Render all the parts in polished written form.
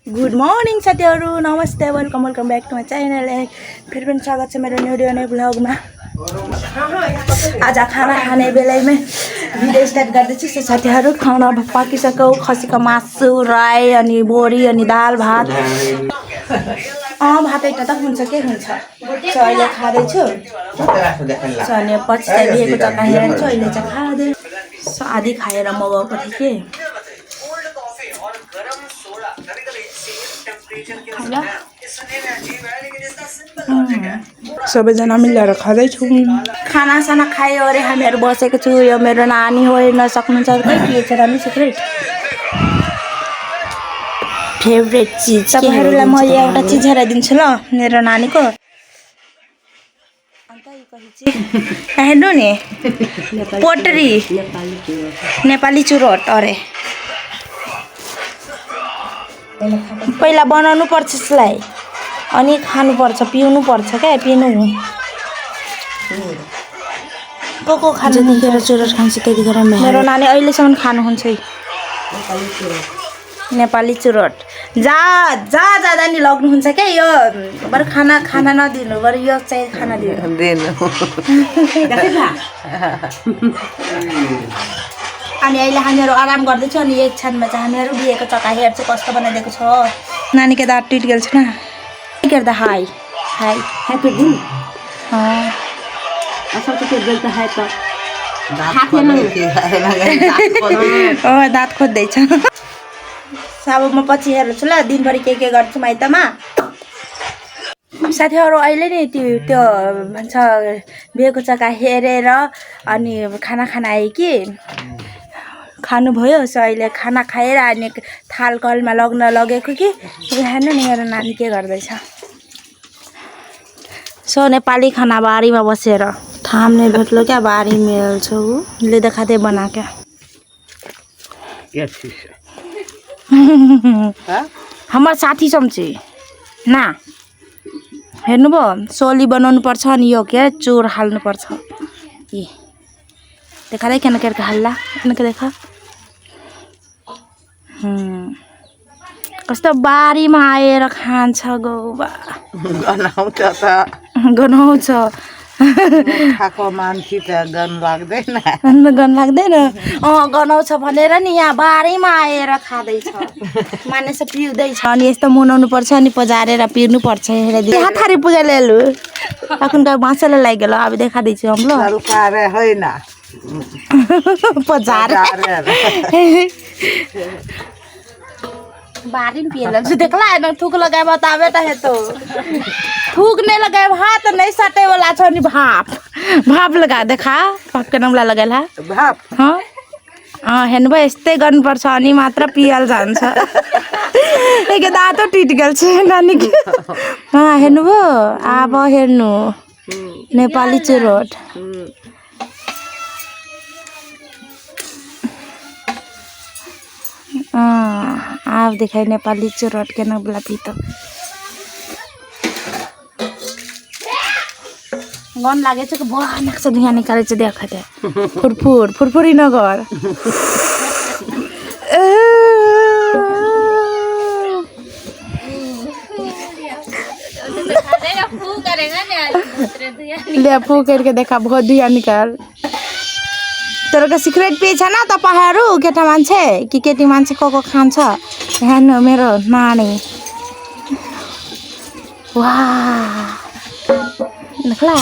Good morning साथीहरु, नमस्ते, welcome back to my channel. फेरि पनि स्वागत छ मेरो न्यू नै ब्लगमा। आज खाना खाने बेलामै भिडियो स्टार्ट गर्दैछु। सो साथीहरु, खाना पाकिसक्यो। खसीको मासु, राई अनि बोडी अनि दाल भात। भात एउटा त हुन्छ के हुन्छ। सो अहिले खाँदैछु। सो अनि पछि लिएको जग्गा हेर्छु, अहिले चाहिँ खाँदै। सो आधी खाएर म गएको थिएँ के सबैजना मिलेर खाँदैछौँ। खानासाना खायो अरे हामीहरू बसेको छु। यो मेरो नानी हो, हेर्न सक्नुहुन्छ। के छ रानी सिक्रेट फेभरेट चिज तपाईँहरूलाई म एउटा चिज हेराइदिन्छु ल, मेरो नानीको। हेर्नु नि, पोटरी नेपाली चुरोट अरे। पहिला बनाउनु पर्छ यसलाई, अनि खानुपर्छ, पिउनु पर्छ क्या। पिउनु को खानु देखेर चुरोट खान्छ त्यतिखेर मेरो नानी अहिलेसम्म खानुहुन्छ नेपाली चुरोट। जाँदा नि लग्नुहुन्छ क्या। यो बरु खाना नदिनु, बरु यो चाहिँ खाना दिनु। अनि अहिले हामीहरू आराम गर्दैछौँ। अनि एक क्षणमा चाहिँ हामीहरू बिहेको चक्का हेर्छु कस्तो बनाइदिएको छ। नानीको दाँत टुटिगेल छ न, हेर्दा हाई दाँत खोज्दैछ। अब म पछि हेर्छु ल, दिनभरि के गर्छु माइतमा। साथीहरू, अहिले नि त्यो भन्छ बिहेको जग्गा हेरेर अनि खाना खान आएँ कि खानुभयो। सो अहिले खाना खाएर अनि थाल कलमा लगेको कि हेर्नु नि मेरो नानी के गर्दैछ। सो नेपाली खाना बारीमा बसेर थाम्ने भेट्लो क्या। बारी मेल्छ उसले देखाते बना क्या। हाम्रो साथी चम्ची ना हेर्नुभयो, सोली बनाउनु पर्छ अनि यो के चोर हाल्नु पर्छ। देखा दे केना करके हल्ला देखा। कस्तो बारीमा आएर खान्छ गौबा। गनाउँछ खाएको मान्छे त गन लाग्दैन। गनाउँछ भनेर नि यहाँ बारीमा आएर खाँदैछ, मानिस पिउँदैछ। अनि यस्तो मुनाउनु पर्छ अनि पजारेर पिउनु पर्छ। यहाँ थारी पूजा लेलु এখন मसाला लागि गेल। अब देखा दैछु हम लो होइन पजार बारी में पिए लग देखला है। थूक लगाए बतावे त हेतो, थूक नहीं लगाए हाथ नहीं सटे वाला छ नि। भाप लगा देखा, भाप के नामला लगेल है भाप। हेर्नु भयो, यस्तै गर्नुपर्छ अनि मात्र पियल जान्छ। एके दाँतो टिट गेल छ नानीको। हेर्नु भयो, अब हेर्नु नेपाली चुरोट। आप दिखाई नेपाली चुरोट के ना बोला पीतो गन लागे छ कि भयानक छ। धुइँ निकाले छ देखाते फुरफुरी नगर। ले फू करके देखा, बहुत धुइँ निकाल। तर सिक्रेट पिएछ न तपाईँहरू, केटा मान्छे कि केटी मान्छे को खान्छ। हेर्नु मेरो नानी, वाह देखला।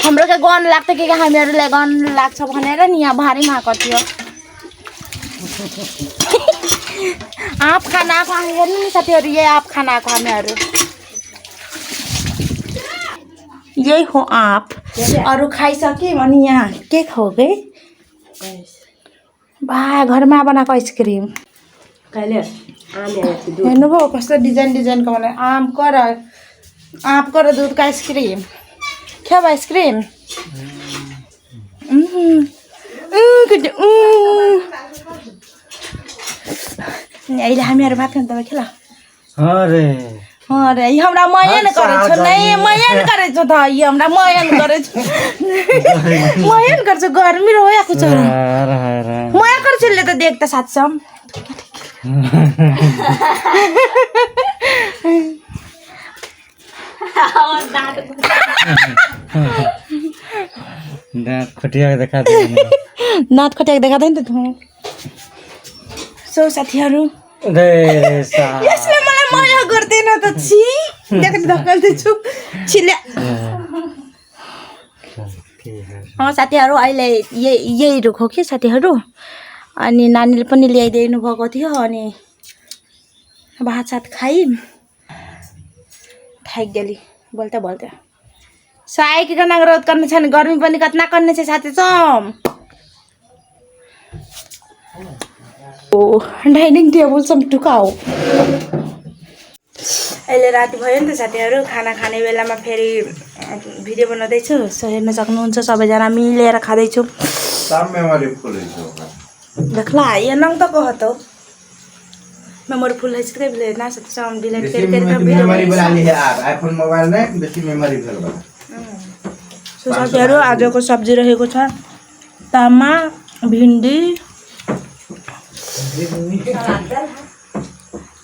हाम्रो के गन लाग्छ कि हामीहरूले गन लाग्छ भनेर नि यहाँ भारीमा आएको थियो। आप खाना आएको हेर्नु नि साथीहरू, यही आप खाना आएको हामीहरू, यही हो आप। अरू खाइसक्यौँ अनि यहाँ के खाऊ गए बा, घरमा बनाएको आइसक्रिम। हेर्नुभयो कस्तो डिजाइनको बनाए। आँपको र दुधको आइसक्रिम क्या आइसक्रिम। अहिले हामीहरू भात खान्छ तपाईँ खेला। अरे हमरा मयन करे छ नहीं, मयन करे छ त। ये हमरा मयन करे छ, मयन गर्छ। गर्मी रोयाको छ, मया गर्छ ले त देख्दा साथ सम। दाँत खोटिया देखाएको दाँत खट्याएको देखाएको नि त सो साथीहरू यसले मलाई माया गर्दैन त छि धक्काल्दैछु छिल्या साथीहरू अहिले यही रुख हो कि साथीहरू अनि नानीले पनि ल्याइदिनु भएको थियो अनि भात सात खायौँ थाक गेली बोल्दा बोल्दा साइकिल अनुरोध गर्ने छैन गर्मी पनि कतना गर्ने छ साथी चम ओ डाइनिङ टेबल सम टुकाऊ अहिले राति भयो नि त साथीहरू खाना खाने बेलामा फेरि भिडियो बनाउँदैछु सो हेर्न सक्नुहुन्छ सबैजना मिलेर खाँदैछु देखला ये नंग तो कहतो मेमोरी फुल है इसके लिए ना साउंड डिलीट कर मेमोरी बना ली है यार आईफोन मोबाइल में बेसी मेमोरी भेल बा सो साथीहरु आजको सब्जी रहेको छ तामा भिन्डी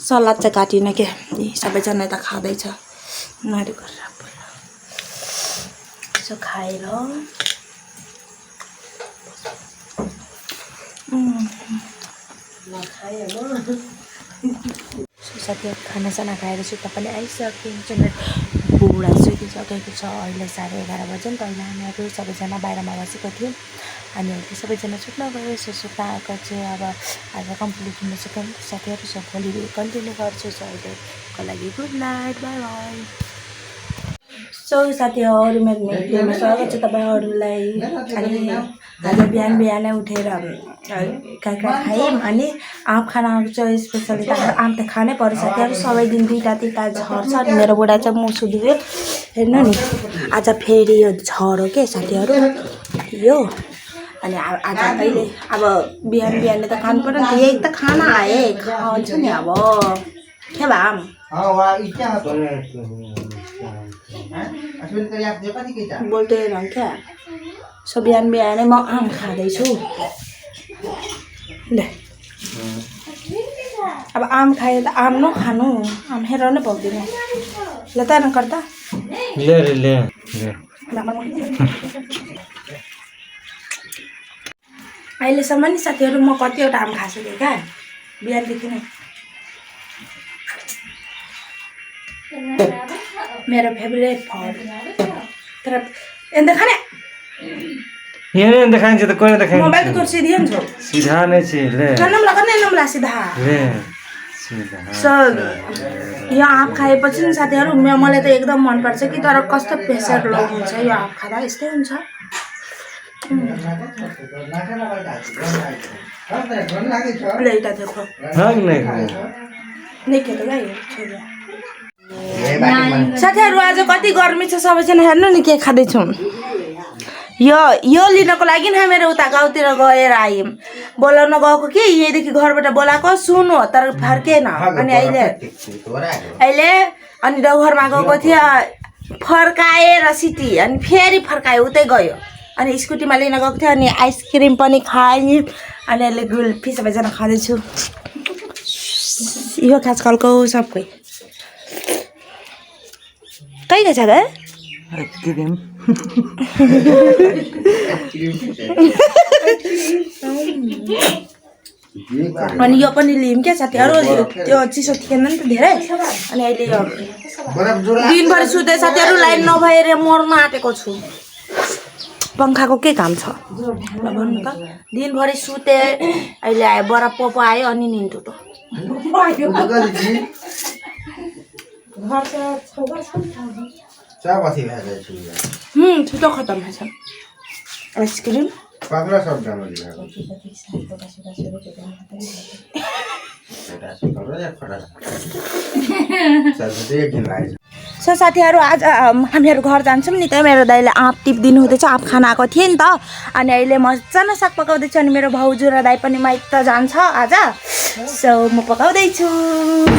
सलाद चाहिँ काटिन के सबैजना त खाँदैछ नारी गरेर सो खाएर साथीहरू खानासाना खाएर सुत्ता पनि आइसकिन्छ बुढा सुतिसकेको छ अहिले 11:30 बजे नि त अहिले हामीहरू सबैजना बाहिरमा बसेको थियौँ अनि अहिले सबैजना सुत्न गयो सो सुत्न आएको चाहिँ अब आज कम्प्लिट हुन सक्यो साथीहरू सब भोलि कन्टिन्यू गर्छु सो अहिलेको लागि good night by by so साथीहरू मेरो भिडियोमा स्वागत छ तपाईँहरूलाई अनि आज बिहानै उठेर काँक्रा खायौँ अनि आँप खानाहरू चाहिँ स्पेसली त आँप त खानै पर्यो साथीहरू सबै दिन 2टा 3टा झर्छ अनि मेरो बुढा चाहिँ मुसु दियो हेर्नु नि आज फेरि यो झरो के साथीहरू यो अनि आज अहिले अब बिहान त खानु पर्यो नि यही त खाना आए खान्छु नि अब के भाम बोल्दै रहँ क्या सो बिहानै म आम खाँदैछु ले अब आम खायो त आम नखानु आम हेर नै पाउँदैन ल त नगर्दा ले अहिलेसम्म नि साथीहरू म कतिवटा आम खाइसकेँ क्या बिहानदेखि नै मेरो फेभरेट फल तर ఎంత खाने ये नहीं दिखाएंगे तो कोई दिखाएंगे मोबाइल तो सीधी हम छो सीधा नहीं चाहिए ले नम लगा नहीं नम ला सीधा ले सीधा सो यो आँप खाएपछि नि साथीहरू मलाई त एकदम मन पर्छ कि तर कस्तो प्रेसर लो हुन्छ यो आँप खाँदा यस्तै हुन्छ लेटा देखो हाँ नहीं नहीं के तो गाई साथीहरू आज कति गर्मी छ सबैजना हेर्नु नि के खाँदैछौँ यो लिनको लागि हामीहरू उता गाउँतिर गएर आयौँ बोलाउन गएको कि यहीँदेखि घरबाट बोलाएको सुन्नु तर फर्केन अनि अहिले अनि गाउँघरमा गएको थियो फर्काएर सिटी अनि फेरि फर्कायो उतै गयो अनि स्कुटीमा लिन गएको थियो अनि आइसक्रिम पनि खायौँ अनि अहिले गुल्फी सबैजना खाँदैछु यो आजकलको सबकै कहीँ गएछ ग अनि यो पनि लियौँ क्या साथीहरू त्यो चिसो थिएन नि त धेरै अनि अहिले यो दिनभरि सुते साथीहरू लाइन नभएर मर्न आँटेको छु पङ्खाको के काम छ भन्नु त दिनभरि सुते अहिले आयो बरफ पोपो आयो अनि निन्टुटो छिटो खत्तम भएछ आइसक्रिम सो साथीहरू आज हामीहरू घर जान्छौँ नि त मेरो दाइले आँप टिपिदिनु हुँदैछ आँप खान आएको थिएँ नि त अनि अहिले मजाले साग पकाउँदैछु अनि मेरो भाउजू र दाइ पनि माइत जान्छ आज सो म पकाउँदैछु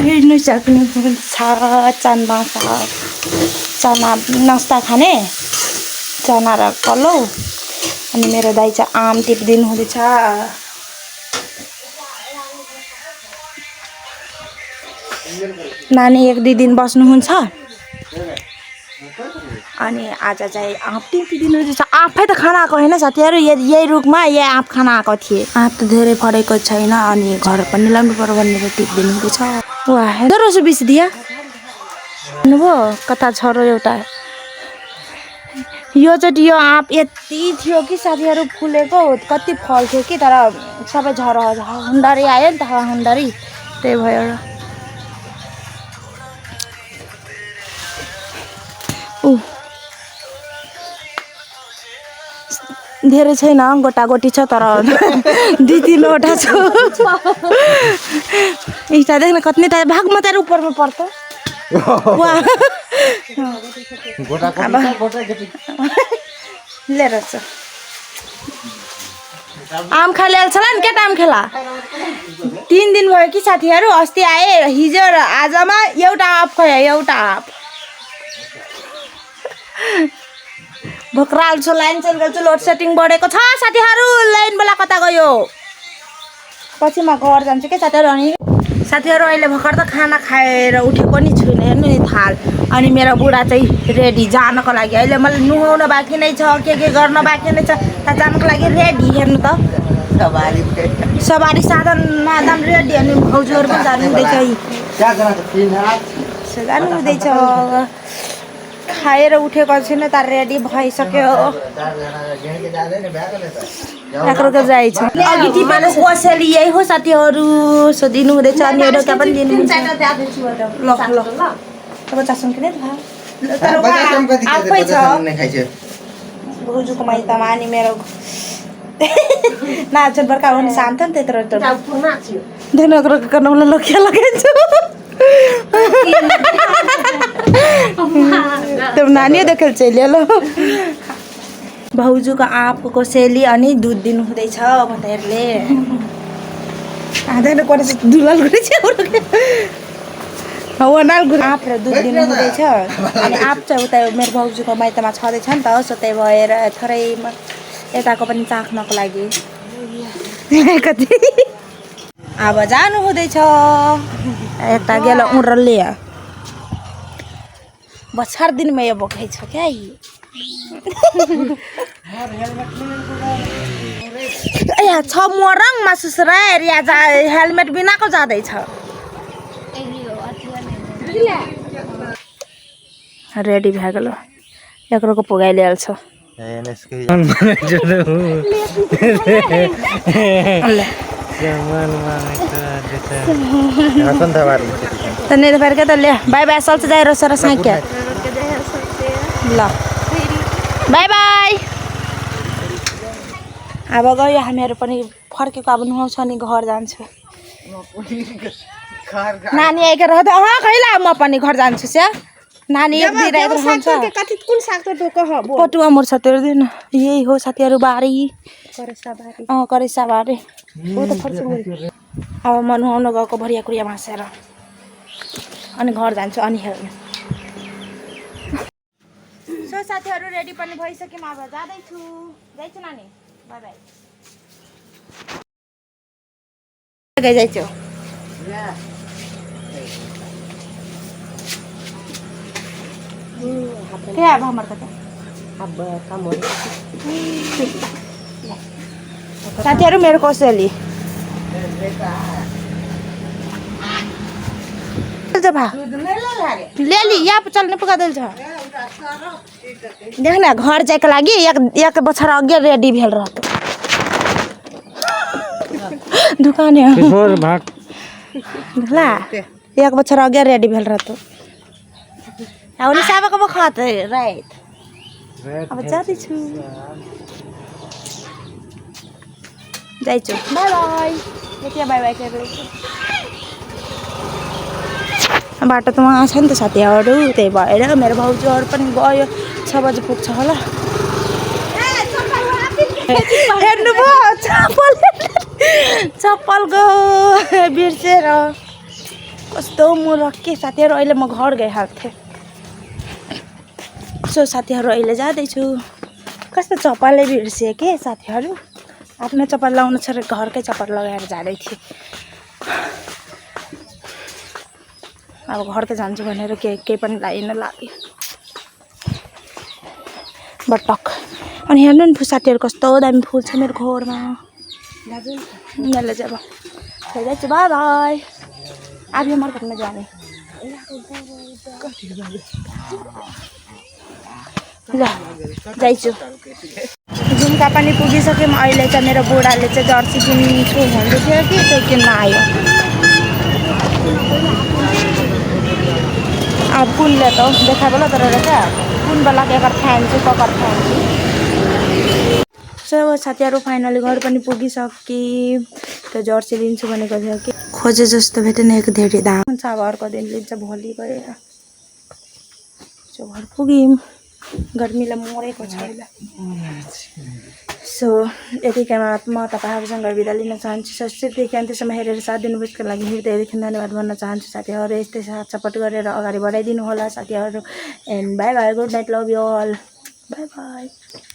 हेर्नु सक्नुहुन्छ चना साग चना नास्ता खाने चना र कलौ अनि मेरो दाइ चाहिँ आम टिपिदिनु हुँदैछ नानी 1-2 दिन बस्नुहुन्छ अनि आज चाहिँ आँप टिपिदिनु रहेछ। आफै त खाना आएको होइन साथीहरू, यही रुखमा यही आँप खाना आएको थिएँ। आँप त धेरै फरेको छैन अनि घर पनि ल्याउनु पर्यो भनेर टिपिदिनु हुँदैछ। वा हेर्दो रहेछ बिस दिया हेर्नुभयो कता छ र एउटा। यो चोटि यो आँप यति थियो कि साथीहरू फुलेको कति फल थियो कि तर सबै हुन्डरी आयो नि त हुन्डरी, त्यही भएर। धेरै छैन गोटागोटी छ तर 2-3वटा छ। इस्टा देख्न कति टाइम भाग मात्रै उपरमा पर्छ। लिएर आम खा ल्याएको छ नि केटा आम खेला 3 दिन भयो कि साथीहरू। अस्ति आए हिजो र आजमा एउटा आँप खायो, एउटा आँप। भोक्राल छ लाइन चल गएको छ, लोड सेटिङ बढेको छ साथीहरू। लाइन बेला कता गयो पछि म घर जान्छु के साथीहरू। अनि साथीहरू अहिले भर्खर त खाना खाएर उठेको नि छुइनँ, हेर्नु नि थाल। अनि मेरो बुढा चाहिँ रेडी जानको लागि। अहिले मैले नुहाउन बाँकी नै छ, के गर्न बाँकी नै छ, जानको लागि रेडी। हेर्नु त सवारी साधनमा एकदम रेडी। अनि भाउजूहरू पनि जानु हुँदैछ, जानु हुँदैछ। खाएर उठेको छैन त रेडी भइसक्यो। काँक्रोको जाइछ अघि टिपेको कोसेली यही हो साथीहरू, सोधिनु हुँदैछ। अनि एउटा पनि दिनुहुन्छ। ल ल तपाईँ चासम किने त आफै छ भाउजूको माइतमा। अनि मेरो नाचन बर्खा हुने शान्त नि त्यत्रो धनक्रो गर्नुलाई लखिया लगाइन्छ। त्यो नानी देखेर चाहिँ ल्यालो भाउजूको आँपको कोसेली अनि दुध दिनु हुँदैछ भन्दाहरूले। आँदैन कोरेछ दुलाल गुरेछ वनाल गुरे आँप र दुध दिनु हुँदैछ। अनि आँप चाहिँ उता मेरो भाउजूको माइतमा छँदैछ नि त, सो त्यही भएर थोरै यताको पनि चाख्नको लागि कति। अब जानु हुँदैछ यता गेल उड्रले बछार दिनमा यो बोकै छ क्या। ए छ मोरङ मासुसरा एरिया जा हेलमेट बिनाको जाँदैछ। रेडी भए गेल एकरोको पुगाइ ल्याल्छ। नहीं फेर के तो ले बाय बाय चल्छ जाए र सर साइके ल बाय बाय। अब गयो हामीहरू पनि फर्केको। अब नुहाउँछ अनि घर जान्छ। नानी आइके रहँदा खैला म पनि घर जान्छु स्या। नानी एक दिइरहेको हुन्छ। कति कुन साग त कह पटुवा मर्छ त्यो दिन। यही हो साथीहरू बारी करेसा बारी। अब म नुहाउन गएको भरिया कुरिया भाँसेर अनि घर जान्छु। अनि हेर्नु सो साथीहरू रेडी पनि भइसक्यौँ। अब जाँदैछु नानी बाई बाई जाइछु। क्या अब हमार कता साथीहरू मेरो कोसेली ले यहाँ चल्ने पुगा दिन्छ। देख न घर जाएको लागि एक बछर अघि रेडी भेल रहतो दुकान ला एक बछर अघि रेडी भेल रहतो। आउने साबाको म खाते राइट। अब जाँदैछु जाइछु बाई बाई। यति बाई बाई गरेर बाटो त वहाँ छ नि त साथीहरू। त्यही भएर मेरो भाउजूहरू पनि गयो 6 बजे पुग्छ होला। हेर्नुभयो चप्पलको बिर्सेर कस्तो मूर्ख के साथीहरू। अहिले म घर गइहाल्थेँ। सो साथीहरू अहिले जाँदैछु। कस्तो चप्पलले बिर्सेँ के साथीहरू। आफ्नो चप्पल लाउनु छ र घरकै चप्पल लगाएर जाँदै थिएँ। अब घर त जान्छु भनेर केही पनि लाइन लाग्यो। बटक अनि हेर्नु नि साथीहरू कस्तो दामी फुल छ मेरो घरमा यहाँले चाहिँ अब जान्छु बाई बाई आज मार्केटमा जाने ल जाइछु झुम्का पनि पुगिसक्यौँ अहिले चाहिँ मेरो बुढाले चाहिँ जर्सी किन्छु भन्दै थियो कि त्यो किन्न आयो अब कुनले त देखा बोला तर क्या कुन बेला एकर खान्छु ककर खान्छु सो साथीहरू फाइनली घर पनि पुगिसके त्यो जर्सी लिन्छु भनेको थियो कि खोजे जस्तो भेटेन एक धेरै दाम हुन्छ अब अर्को दिन लिन्छ भोलि गएर सो घर पुग्यौँ गर्मीले मरेको छ अहिले सो यतिकैमा म तपाईँहरूसँग बिदा लिन चाहन्छु सब्सक्राइब अन्त्यसम्म हेरेर साथ दिनुभएकोको लागि हृदयदेखि धन्यवाद भन्न चाहन्छु साथीहरू यस्तै साथ सपोर्ट गरेर अगाडि बढाइदिनु होला साथीहरू and bye bye good night love you all bye by